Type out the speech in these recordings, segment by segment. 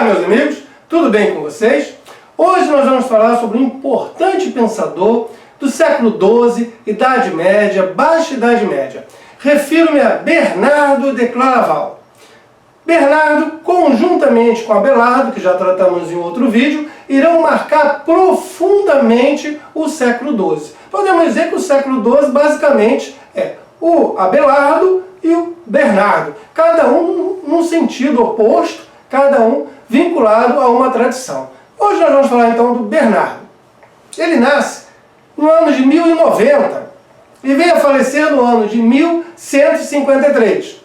Olá, meus amigos, tudo bem com vocês? Hoje nós vamos falar sobre um importante pensador do século XII, Idade Média, Baixa Idade Média. Refiro-me a Bernardo de Claraval. Bernardo, conjuntamente com Abelardo, que já tratamos em outro vídeo, irão marcar profundamente o século XII. Podemos dizer que o século XII basicamente é o Abelardo e o Bernardo, cada um num sentido oposto, cada um vinculado a uma tradição. Hoje nós vamos falar então do Bernardo. Ele nasce no ano de 1090 e vem a falecer no ano de 1153.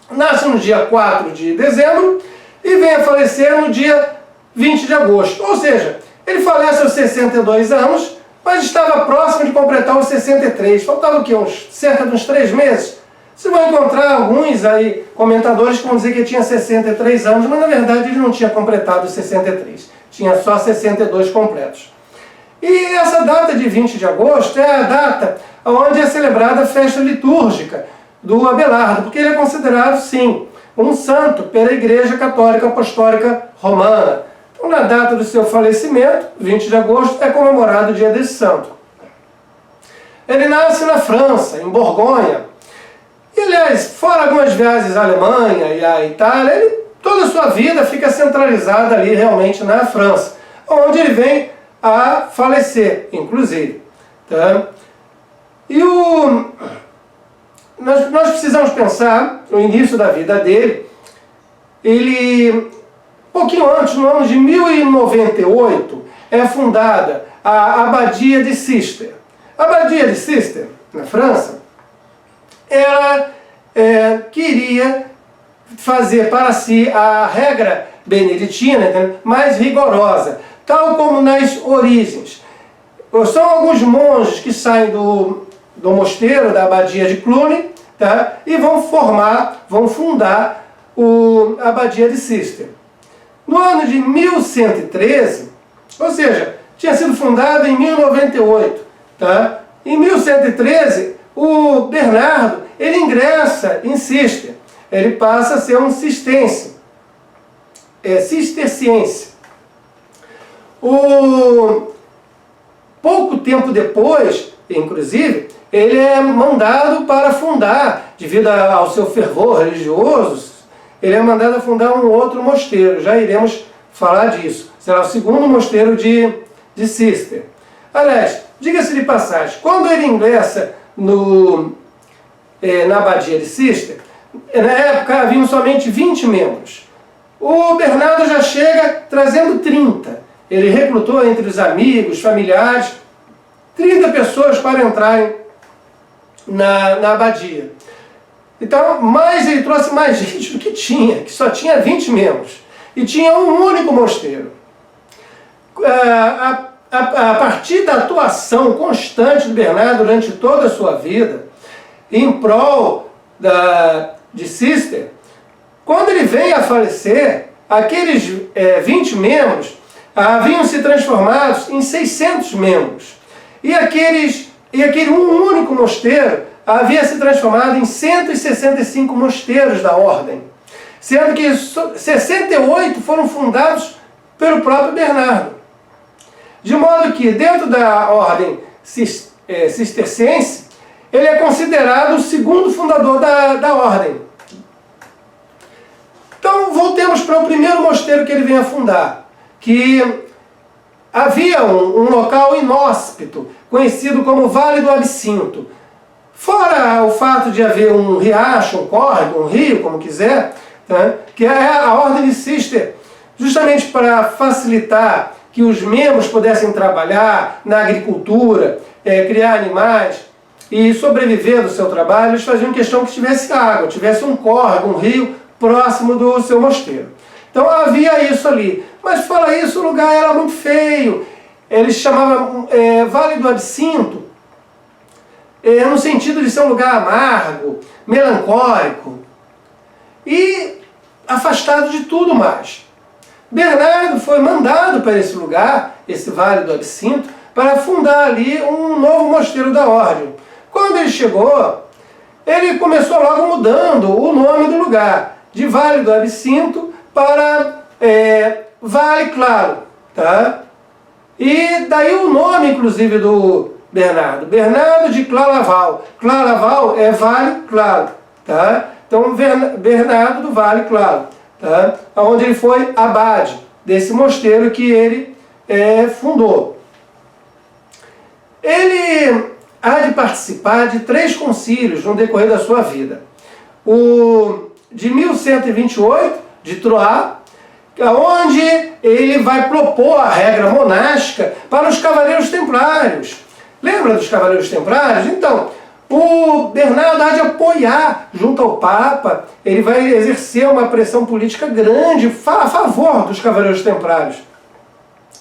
Nasce no dia 4 de dezembro e vem a falecer no dia 20 de agosto. Ou seja, ele falece aos 62 anos, mas estava próximo de completar os 63. Faltava o quê? Cerca de uns 3 meses. Você vai encontrar alguns aí comentadores que vão dizer que ele tinha 63 anos, mas na verdade ele não tinha completado os 63. Tinha só 62 completos. E essa data de 20 de agosto é a data onde é celebrada a festa litúrgica do Abelardo, porque ele é considerado, sim, um santo pela Igreja Católica Apostólica Romana. Então, na data do seu falecimento, 20 de agosto, é comemorado o dia desse santo. Ele nasce na França, em Borgonha. E, aliás, fora algumas viagens à Alemanha e à Itália, toda a sua vida fica centralizada ali realmente na França, onde ele vem a falecer, inclusive. Tá? E nós precisamos pensar no início da vida dele. Ele, pouquinho antes, no ano de 1098, é fundada a Abadia de Cister. A Abadia de Cister, na França, ela queria fazer para si a regra beneditina mais rigorosa, tal como nas origens. São alguns monges que saem do mosteiro da Abadia de Cluny, tá? E vão fundar a Abadia de Cister. No ano de 1113, ou seja, tinha sido fundado em 1098, tá? Em 1113, o Bernardo, ele ingressa em Cister. Ele passa a ser um cisterciense. Pouco tempo depois, inclusive, ele é mandado para fundar, devido ao seu fervor religioso, ele é mandado a fundar um outro mosteiro. Já iremos falar disso. Será o segundo mosteiro de Cister. Aliás, diga-se de passagem, quando ele ingressa na Abadia de Cister, na época haviam somente 20 membros. O Bernardo já chega trazendo 30. Ele recrutou entre os amigos, familiares, 30 pessoas para entrarem na abadia. Então, ele trouxe mais gente do que tinha, que só tinha 20 membros. E tinha um único mosteiro. A partir da atuação constante do Bernardo durante toda a sua vida, em prol de Cister, quando ele vem a falecer, aqueles 20 membros haviam se transformados em 600 membros. E aquele único mosteiro havia se transformado em 165 mosteiros da ordem, sendo que 68 foram fundados pelo próprio Bernardo. De modo que, dentro da ordem cisterciense, ele é considerado o segundo fundador da ordem. Então, voltemos para o primeiro mosteiro que ele vem a fundar, que havia um local inóspito, conhecido como Vale do Absinto. Fora o fato de haver um riacho, um córrego, um rio, como quiser, tá? Que é a ordem de Cister, justamente para facilitar que os membros pudessem trabalhar na agricultura, criar animais e sobreviver do seu trabalho, eles faziam questão que tivesse água, tivesse um córrego, um rio próximo do seu mosteiro. Então havia isso ali. Mas fora isso, o lugar era muito feio. Eles chamavam Vale do Absinto, no sentido de ser um lugar amargo, melancólico e afastado de tudo mais. Bernardo foi mandado para esse lugar, esse Vale do Absinto, para fundar ali um novo mosteiro da ordem. Quando ele chegou, ele começou logo mudando o nome do lugar, de Vale do Absinto para Vale Claro, tá? E daí o nome, inclusive, do Bernardo. Bernardo de Claraval. Claraval é Vale Claro, tá? Então, Bernardo do Vale Claro, tá? Onde ele foi abade desse mosteiro que ele fundou. Ele há de participar de 3 concílios no decorrer da sua vida. O de 1128, de Troyes, onde ele vai propor a regra monástica para os cavaleiros templários. Lembra dos cavaleiros templários? Então, o Bernardo há de apoiar, junto ao Papa, ele vai exercer uma pressão política grande a favor dos cavaleiros templários.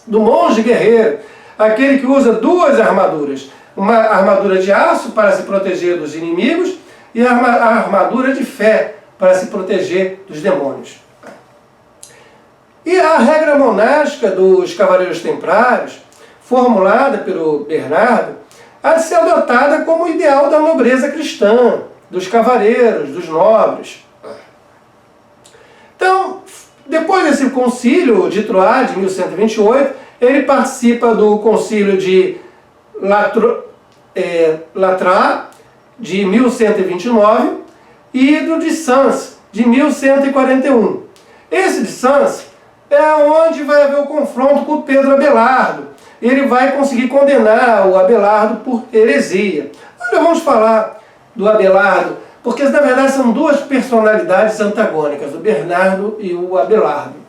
Do monge guerreiro, aquele que usa 2 armaduras. Uma armadura de aço para se proteger dos inimigos e a armadura de fé para se proteger dos demônios. E a regra monástica dos cavaleiros templários, formulada pelo Bernardo, há de ser adotada como ideal da nobreza cristã, dos cavaleiros, dos nobres. Então, depois desse concílio de Troyes, de 1128, ele participa do concílio de Latran, de 1129, e do de Sens, de 1141. Esse de Sens é onde vai haver o confronto com Pedro Abelardo. Ele vai conseguir condenar o Abelardo por heresia. Agora vamos falar do Abelardo, porque na verdade são 2 personalidades antagônicas, o Bernardo e o Abelardo.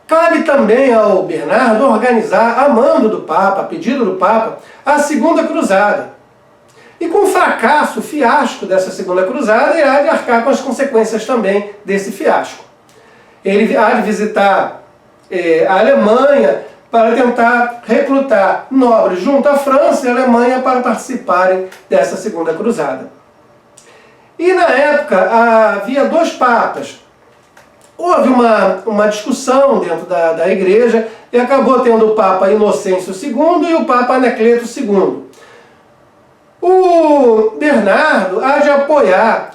Cabe também ao Bernardo organizar, a mando do Papa, a pedido do Papa, a Segunda Cruzada. E com o fracasso, o fiasco dessa Segunda Cruzada, ele há de arcar com as consequências também desse fiasco. Ele há de visitar a Alemanha para tentar recrutar nobres junto à França e à Alemanha para participarem dessa Segunda Cruzada. E na época havia 2 papas. Houve uma discussão dentro da igreja e acabou tendo o Papa Inocêncio II e o Papa Anacleto II. O Bernardo há de apoiar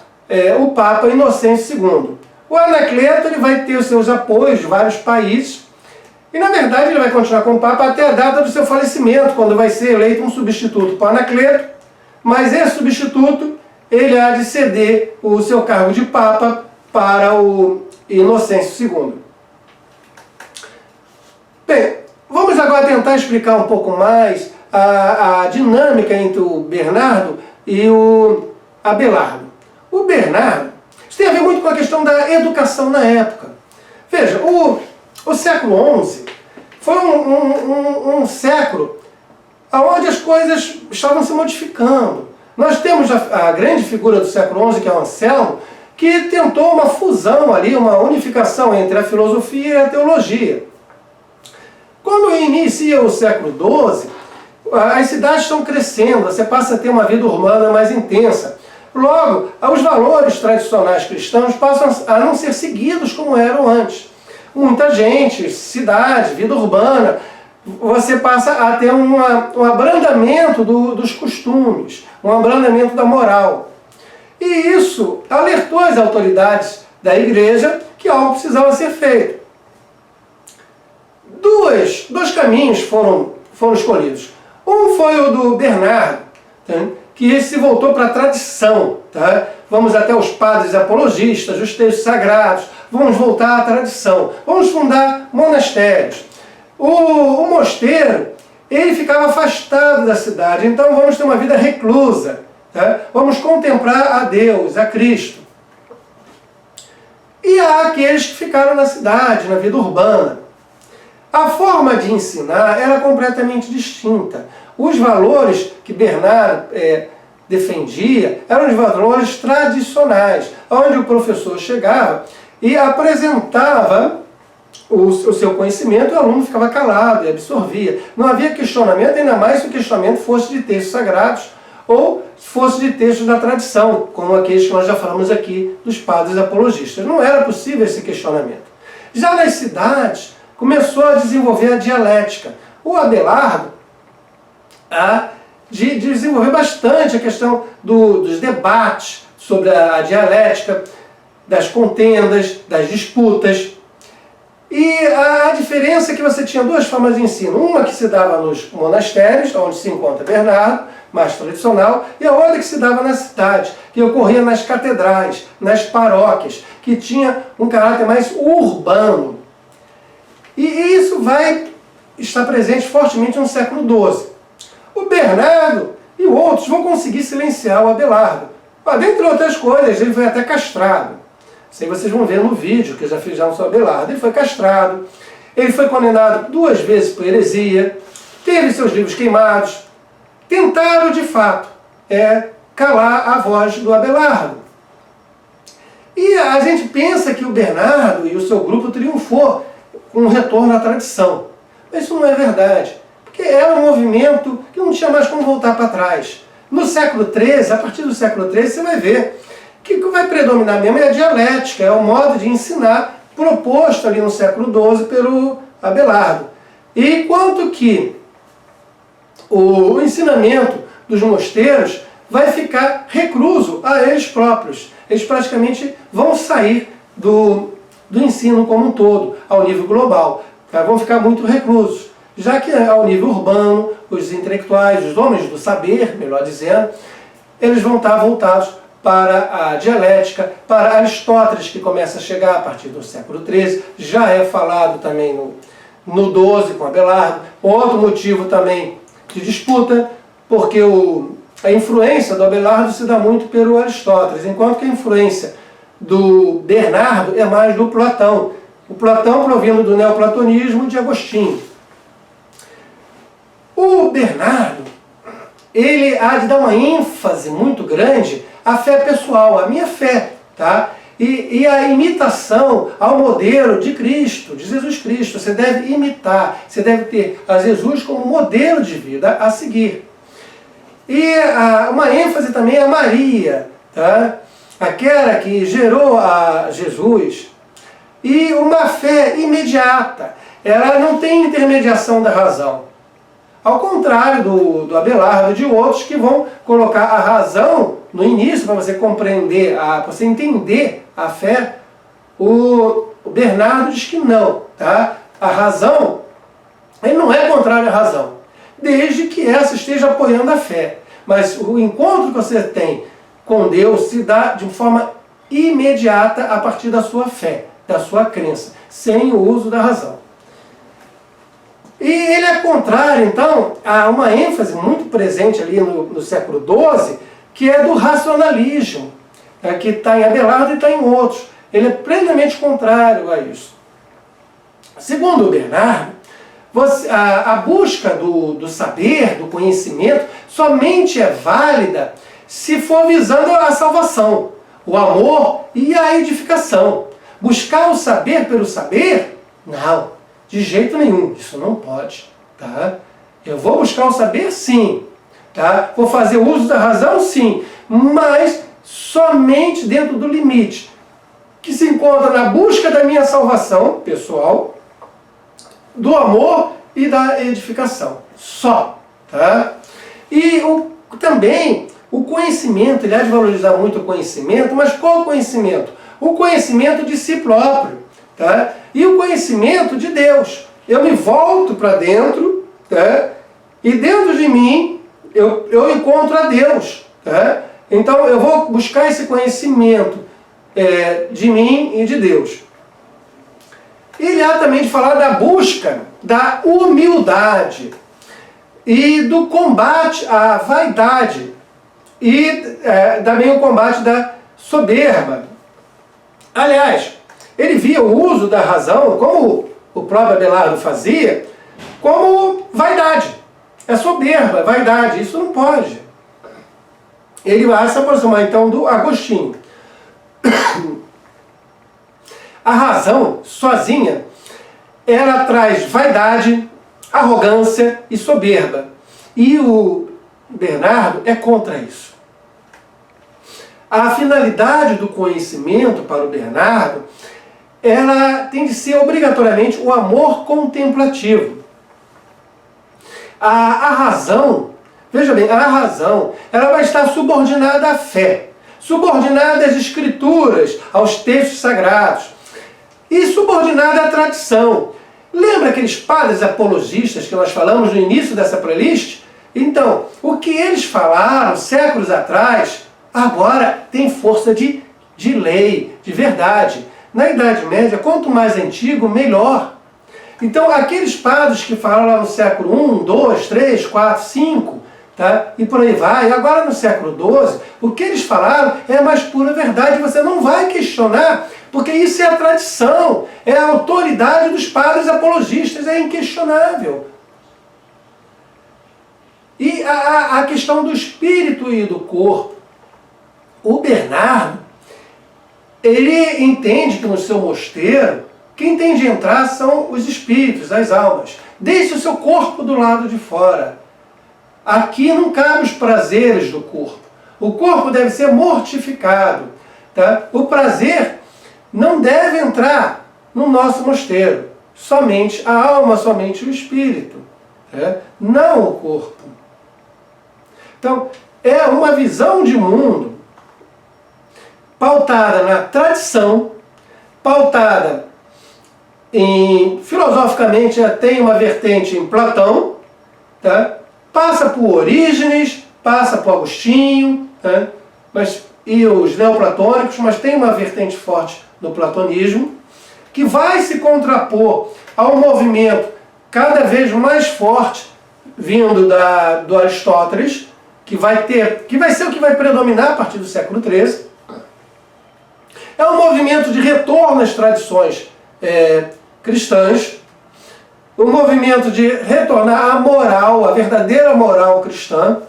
o Papa Inocêncio II. O Anacleto ele vai ter os seus apoios de vários países e, na verdade, ele vai continuar com o Papa até a data do seu falecimento, quando vai ser eleito um substituto para o Anacleto, mas esse substituto ele há de ceder o seu cargo de Papa para o Inocêncio II. Bem, vamos agora tentar explicar um pouco mais a dinâmica entre o Bernardo e o Abelardo. O Bernardo, isso tem a ver muito com a questão da educação na época. Veja, o século XI foi um século onde as coisas estavam se modificando. Nós temos a grande figura do século XI, que é o Anselmo, que tentou uma fusão ali, uma unificação entre a filosofia e a teologia. Quando inicia o século XII, as cidades estão crescendo, você passa a ter uma vida urbana mais intensa. Logo, os valores tradicionais cristãos passam a não ser seguidos como eram antes. Muita gente, cidade, vida urbana, você passa a ter um abrandamento dos costumes, um abrandamento da moral. E isso alertou as autoridades da igreja que algo precisava ser feito. Dois caminhos foram escolhidos. Um foi o do Bernardo, tá? Que se voltou para a tradição. Tá? Vamos até os padres apologistas, os textos sagrados, vamos voltar à tradição. Vamos fundar monastérios. O mosteiro, ele ficava afastado da cidade, então vamos ter uma vida reclusa. Tá? Vamos contemplar a Deus, a Cristo. E há aqueles que ficaram na cidade, na vida urbana. A forma de ensinar era completamente distinta. Os valores que Bernardo defendia eram os valores tradicionais, onde o professor chegava e apresentava o seu conhecimento e o aluno ficava calado e absorvia. Não havia questionamento, ainda mais se o questionamento fosse de textos sagrados ou fosse de textos da tradição, como aqueles que nós já falamos aqui dos padres apologistas. Não era possível esse questionamento. Já nas cidades, começou a desenvolver a dialética. O Abelardo de desenvolver bastante a questão dos debates sobre a dialética, das contendas, das disputas. E a diferença é que você tinha duas formas de ensino. Uma que se dava nos monastérios, onde se encontra Bernardo, mais tradicional, e a outra que se dava na cidade, que ocorria nas catedrais, nas paróquias, que tinha um caráter mais urbano. E isso vai estar presente fortemente no século XII. O Bernardo e outros vão conseguir silenciar o Abelardo. Dentre outras coisas, ele foi até castrado. Isso aí vocês vão ver no vídeo que eu já fiz já sobre o Abelardo. Ele foi castrado, ele foi condenado 2 vezes por heresia, teve seus livros queimados. Tentaram, de fato, calar a voz do Abelardo. E a gente pensa que o Bernardo e o seu grupo triunfou com um retorno à tradição. Mas isso não é verdade, porque era um movimento que não tinha mais como voltar para trás. No século XIII, a partir do século XIII, você vai ver que o que vai predominar mesmo é a dialética, é o modo de ensinar proposto ali no século XII pelo Abelardo. E quanto que o ensinamento dos mosteiros vai ficar recluso a eles próprios. Eles praticamente vão sair do ensino como um todo, ao nível global. Vão ficar muito reclusos, já que ao nível urbano, os intelectuais, os homens do saber, melhor dizendo, eles vão estar voltados para a dialética, para Aristóteles, que começa a chegar a partir do século XIII, já é falado também no XII com Abelardo. Outro motivo também de disputa, porque a influência do Abelardo se dá muito pelo Aristóteles, enquanto que a influência do Bernardo é mais do Platão. O Platão provindo do neoplatonismo de Agostinho. O Bernardo, ele há de dar uma ênfase muito grande à fé pessoal, à minha fé, tá? E a imitação ao modelo de Cristo, de Jesus Cristo. Você deve imitar, você deve ter a Jesus como modelo de vida a seguir. E uma ênfase também a Maria, tá? Aquela que gerou a Jesus. E uma fé imediata, ela não tem intermediação da razão. Ao contrário do Abelardo e de outros que vão colocar a razão no início, para você compreender, para você entender a fé, o Bernardo diz que não. Tá? A razão, ele não é contrário à razão, desde que essa esteja apoiando a fé. Mas o encontro que você tem com Deus se dá de forma imediata a partir da sua fé, da sua crença, sem o uso da razão. E ele é contrário, então, a uma ênfase muito presente ali no século XII, que é do racionalismo, que está em Abelardo e está em outros. Ele é plenamente contrário a isso. Segundo o Bernardo, a busca do saber, do conhecimento, somente é válida se for visando a salvação, o amor e a edificação. Buscar o saber pelo saber? Não, de jeito nenhum, isso não pode. Tá? Eu vou buscar o saber, sim. Tá? Vou fazer uso da razão, sim, mas somente dentro do limite que se encontra na busca da minha salvação pessoal, do amor e da edificação. Só. Tá? E também o conhecimento, ele há de valorizar muito o conhecimento, mas qual o conhecimento? O conhecimento de si próprio. Tá? E o conhecimento de Deus. Eu me volto para dentro, tá? E dentro de mim eu encontro a Deus. Tá? Então eu vou buscar esse conhecimento de mim e de Deus. Ele há também de falar da busca da humildade e do combate à vaidade e também o combate da soberba. Aliás, ele via o uso da razão, como o próprio Abelardo fazia, como vaidade. É soberba, vaidade, isso não pode. Ele vai se aproximar então do Agostinho. A razão, sozinha, ela traz vaidade, arrogância e soberba. E o Bernardo é contra isso. A finalidade do conhecimento para o Bernardo, ela tem de ser obrigatoriamente o amor contemplativo. A razão, veja bem, a razão, ela vai estar subordinada à fé, subordinada às escrituras, aos textos sagrados. e subordinada à tradição. Lembra aqueles padres apologistas que nós falamos no início dessa playlist? Então, o que eles falaram séculos atrás, agora tem força de lei, de verdade. Na Idade Média, quanto mais antigo, melhor. Então, aqueles padres que falaram lá no século I, II, III, IV, V, tá? E por aí vai, agora no século XII, o que eles falaram é a mais pura verdade, você não vai questionar, porque isso é a tradição, é a autoridade dos padres apologistas, é inquestionável. E a questão do espírito e do corpo. O Bernardo, ele entende que no seu mosteiro, quem tem de entrar são os espíritos, as almas. Deixe o seu corpo do lado de fora. Aqui não cabem os prazeres do corpo. O corpo deve ser mortificado. Tá? O prazer não deve entrar no nosso mosteiro. Somente a alma, somente o espírito. Tá? Não o corpo. Então, é uma visão de mundo pautada na tradição, pautada filosoficamente tem uma vertente em Platão, tá? Passa por Orígenes, passa por Agostinho, tá? E os neoplatônicos, mas tem uma vertente forte no platonismo, que vai se contrapor ao movimento cada vez mais forte vindo do Aristóteles, que vai ser o que vai predominar a partir do século XIII. É um movimento de retorno às tradições cristãs, um movimento de retornar à moral, à verdadeira moral cristã,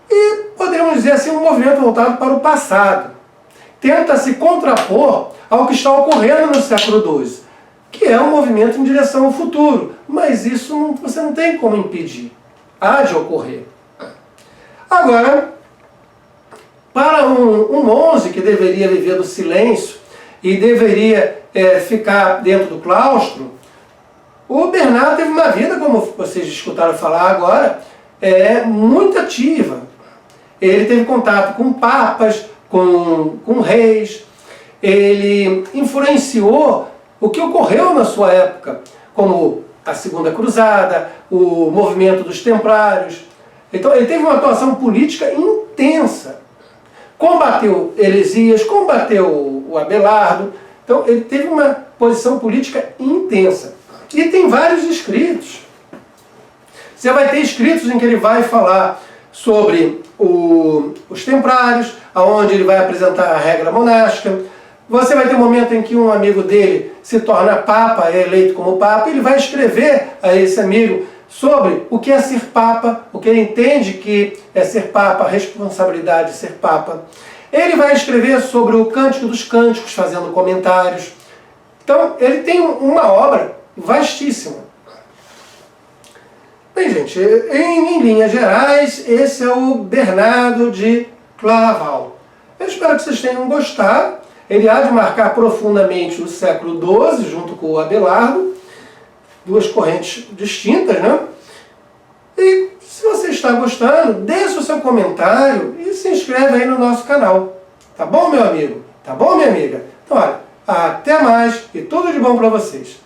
e poderíamos dizer assim, um movimento voltado para o passado. Tenta se contrapor ao que está ocorrendo no século XII, que é um movimento em direção ao futuro, mas isso você não tem como impedir, há de ocorrer. Agora, para um monge que deveria viver do silêncio e deveria ficar dentro do claustro, o Bernardo teve uma vida, como vocês escutaram falar agora, muito ativa. Ele teve contato com papas, com reis, ele influenciou o que ocorreu na sua época, como a Segunda Cruzada, o movimento dos Templários. Então ele teve uma atuação política intensa. Combateu heresias, combateu o Abelardo. Então ele teve uma posição política intensa. E tem vários escritos. Você vai ter escritos em que ele vai falar sobre os templários, onde ele vai apresentar a regra monástica. Você vai ter um momento em que um amigo dele se torna papa, é eleito como papa, e ele vai escrever a esse amigo sobre o que é ser papa, o que ele entende que é ser papa, a responsabilidade de ser papa. Ele vai escrever sobre o Cântico dos Cânticos, fazendo comentários. Então, ele tem uma obra vastíssima. Bem, gente, em linhas gerais, esse é o Bernardo de Claraval. Eu espero que vocês tenham gostado. Ele há de marcar profundamente o século XII, junto com o Abelardo, duas correntes distintas, né? E se você está gostando, deixe o seu comentário e se inscreve aí no nosso canal. Tá bom, meu amigo? Tá bom, minha amiga? Então, olha, até mais e tudo de bom para vocês.